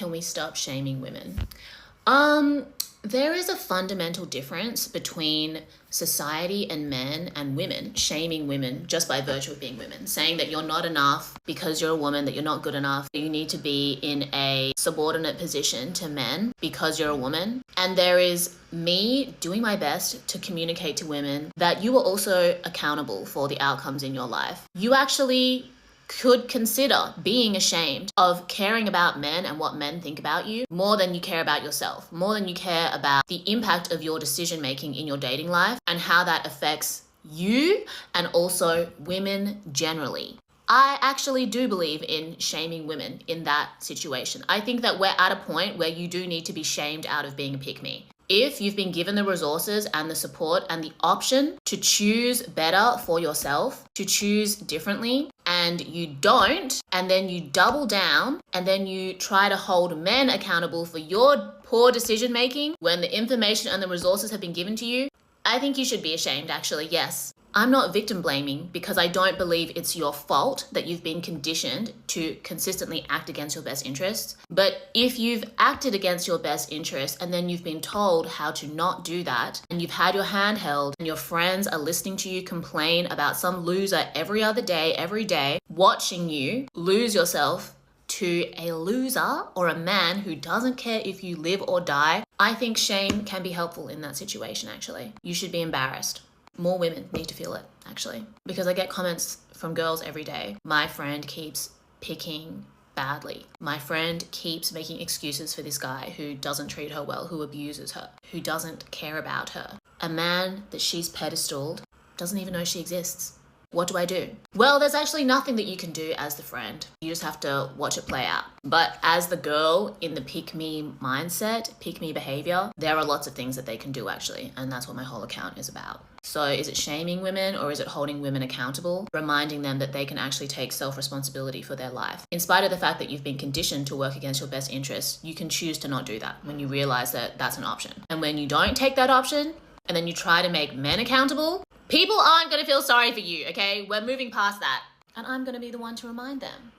can we stop shaming women? There is a fundamental difference between society and men and women shaming women just by virtue of being women, saying that you're not enough because you're a woman, that you're not good enough, that you need to be in a subordinate position to men because you're a woman. And there is me doing my best to communicate to women that you are also accountable for the outcomes in your life. You actually could consider being ashamed of caring about men and what men think about you more than you care about yourself, more than you care about the impact of your decision making in your dating life and how that affects you and also women generally. I actually do believe in shaming women in that situation. I think that we're at a point where you do need to be shamed out of being a pick-me. If you've been given the resources and the support and the option to choose better for yourself, to choose differently, and you don't, and then you double down, and then you try to hold men accountable for your poor decision making when the information and the resources have been given to you, I think you should be ashamed, actually, yes. I'm not victim blaming because I don't believe it's your fault that you've been conditioned to consistently act against your best interests. But if you've acted against your best interests and then you've been told how to not do that, and you've had your hand held and your friends are listening to you complain about some loser every other day, every day, watching you lose yourself to a loser or a man who doesn't care if you live or die, I think shame can be helpful in that situation, actually. You should be embarrassed. More women need to feel it, actually, because I get comments from girls every day. My friend keeps picking badly. My friend keeps making excuses for this guy who doesn't treat her well, who abuses her, who doesn't care about her. A man that she's pedestaled doesn't even know she exists. What do I do? Well, there's actually nothing that you can do as the friend. You just have to watch it play out. But as the girl in the pick-me mindset, pick-me behavior, there are lots of things that they can do, actually. And that's what my whole account is about. So is it shaming women or is it holding women accountable? Reminding them that they can actually take self-responsibility for their life. In spite of the fact that you've been conditioned to work against your best interests, you can choose to not do that when you realize that that's an option. And when you don't take that option and then you try to make men accountable, people aren't going to feel sorry for you, okay? We're moving past that. And I'm going to be the one to remind them.